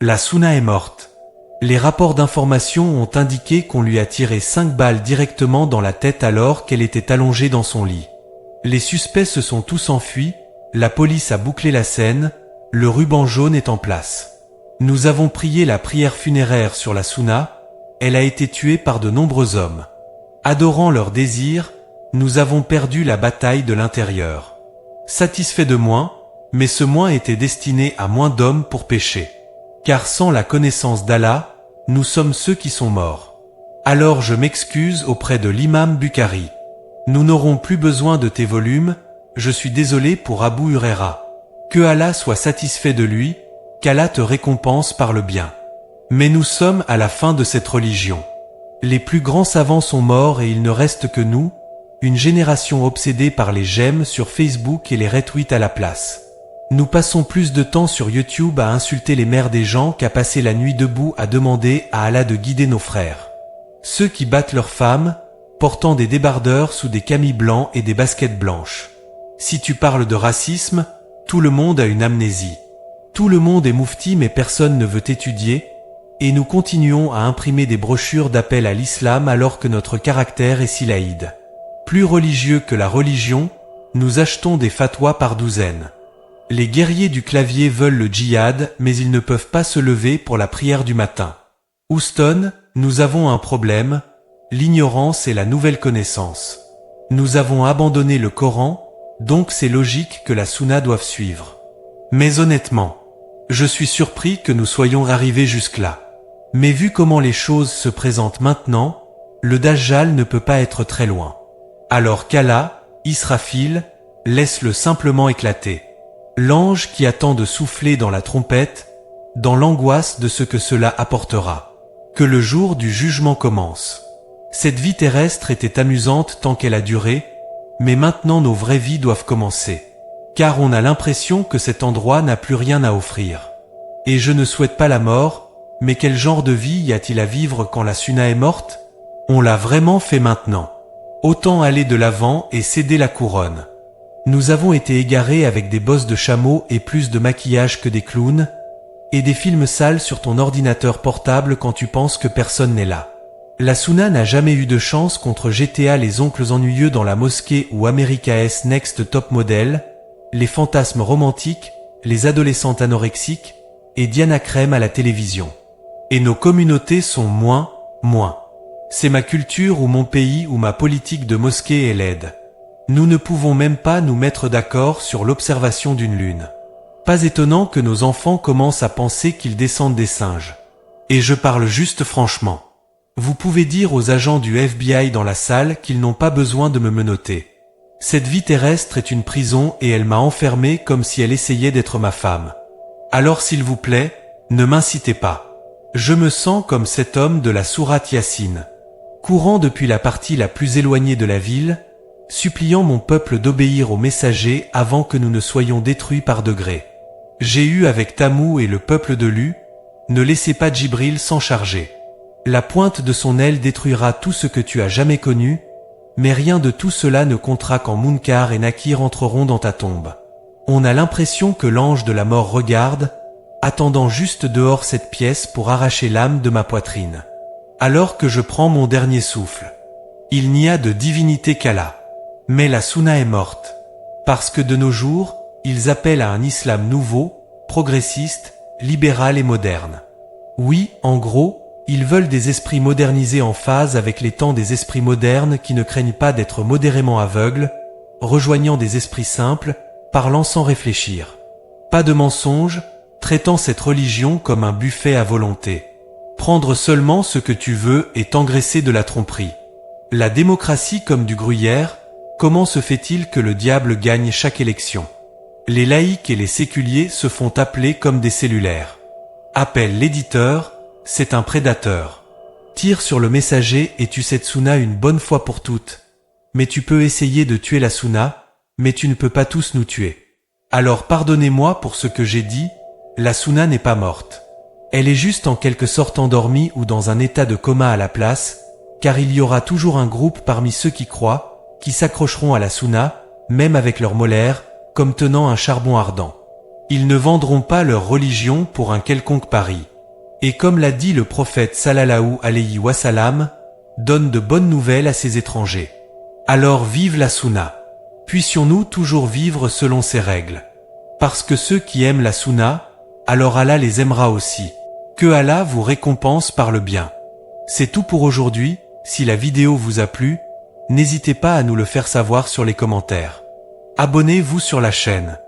La Suna est morte. Les rapports d'information ont indiqué qu'on lui a tiré 5 balles directement dans la tête alors qu'elle était allongée dans son lit. Les suspects se sont tous enfuis, la police a bouclé la scène, le ruban jaune est en place. Nous avons prié la prière funéraire sur la Suna, elle a été tuée par de nombreux hommes. Adorant leurs désirs, nous avons perdu la bataille de l'intérieur. Satisfait de moins, mais ce moins était destiné à moins d'hommes pour pécher. Car sans la connaissance d'Allah, nous sommes ceux qui sont morts. Alors je m'excuse auprès de l'imam Bukhari. Nous n'aurons plus besoin de tes volumes, je suis désolé pour Abu Huraira. Que Allah soit satisfait de lui, qu'Allah te récompense par le bien. Mais nous sommes à la fin de cette religion. Les plus grands savants sont morts et il ne reste que nous, une génération obsédée par les j'aime sur Facebook et les retweets à la place. Nous passons plus de temps sur YouTube à insulter les mères des gens qu'à passer la nuit debout à demander à Allah de guider nos frères. Ceux qui battent leurs femmes, portant des débardeurs sous des camis blancs et des baskets blanches. Si tu parles de racisme, tout le monde a une amnésie. Tout le monde est moufti mais personne ne veut étudier, et nous continuons à imprimer des brochures d'appel à l'islam alors que notre caractère est si laïde. Plus religieux que la religion, nous achetons des fatwas par douzaines. Les guerriers du clavier veulent le djihad, mais ils ne peuvent pas se lever pour la prière du matin. Houston, nous avons un problème, l'ignorance est la nouvelle connaissance. Nous avons abandonné le Coran, donc c'est logique que la Sunna doive suivre. Mais honnêtement, je suis surpris que nous soyons arrivés jusque-là. Mais vu comment les choses se présentent maintenant, le Dajjal ne peut pas être très loin. Alors qu'Allah, Israfil, laisse-le simplement éclater. L'ange qui attend de souffler dans la trompette, dans l'angoisse de ce que cela apportera. Que le jour du jugement commence. Cette vie terrestre était amusante tant qu'elle a duré, mais maintenant nos vraies vies doivent commencer. Car on a l'impression que cet endroit n'a plus rien à offrir. Et je ne souhaite pas la mort, mais quel genre de vie y a-t-il à vivre quand la Sunna est morte? On l'a vraiment fait maintenant. Autant aller de l'avant et céder la couronne. Nous avons été égarés avec des bosses de chameau et plus de maquillage que des clowns, et des films sales sur ton ordinateur portable quand tu penses que personne n'est là. La Sunna n'a jamais eu de chance contre GTA les oncles ennuyeux dans la mosquée ou America's Next Top Model, les fantasmes romantiques, les adolescentes anorexiques, et Diana Crème à la télévision. Et nos communautés sont moins. C'est ma culture ou mon pays ou ma politique de mosquée est laide. Nous ne pouvons même pas nous mettre d'accord sur l'observation d'une lune. Pas étonnant que nos enfants commencent à penser qu'ils descendent des singes. Et je parle juste franchement. Vous pouvez dire aux agents du FBI dans la salle qu'ils n'ont pas besoin de me menotter. Cette vie terrestre est une prison et elle m'a enfermé comme si elle essayait d'être ma femme. Alors s'il vous plaît, ne m'incitez pas. Je me sens comme cet homme de la sourate Yassine. Courant depuis la partie la plus éloignée de la ville, suppliant mon peuple d'obéir aux messagers avant que nous ne soyons détruits par degrés. J'ai eu avec Tamou et le peuple de Lu, ne laissez pas Djibril s'en charger. La pointe de son aile détruira tout ce que tu as jamais connu, mais rien de tout cela ne comptera quand Munkar et Nakir entreront dans ta tombe. On a l'impression que l'ange de la mort regarde, attendant juste dehors cette pièce pour arracher l'âme de ma poitrine. Alors que je prends mon dernier souffle. Il n'y a de divinité qu'Allah. Mais la Sunna est morte. Parce que de nos jours, ils appellent à un islam nouveau, progressiste, libéral et moderne. Oui, en gros, ils veulent des esprits modernisés en phase avec les temps des esprits modernes qui ne craignent pas d'être modérément aveugles, rejoignant des esprits simples, parlant sans réfléchir. Pas de mensonges, traitant cette religion comme un buffet à volonté. Prendre seulement ce que tu veux et t'engraisser de la tromperie. La démocratie comme du gruyère, comment se fait-il que le diable gagne chaque élection? Les laïcs et les séculiers se font appeler comme des cellulaires. Appelle l'éditeur, c'est un prédateur. Tire sur le messager et tue cette Sunna une bonne fois pour toutes. Mais tu peux essayer de tuer la Sunna, mais tu ne peux pas tous nous tuer. Alors pardonnez-moi pour ce que j'ai dit, la Sunna n'est pas morte. Elle est juste en quelque sorte endormie ou dans un état de coma à la place, car il y aura toujours un groupe parmi ceux qui croient, qui s'accrocheront à la Sunna, même avec leurs molaires, comme tenant un charbon ardent. Ils ne vendront pas leur religion pour un quelconque pari. Et comme l'a dit le prophète sallallahu alayhi wa sallam, donne de bonnes nouvelles à ses étrangers. Alors vive la sunna. Puissions-nous toujours vivre selon ces règles. Parce que ceux qui aiment la sunna, alors Allah les aimera aussi. Que Allah vous récompense par le bien. C'est tout pour aujourd'hui. Si la vidéo vous a plu, n'hésitez pas à nous le faire savoir sur les commentaires. Abonnez-vous sur la chaîne.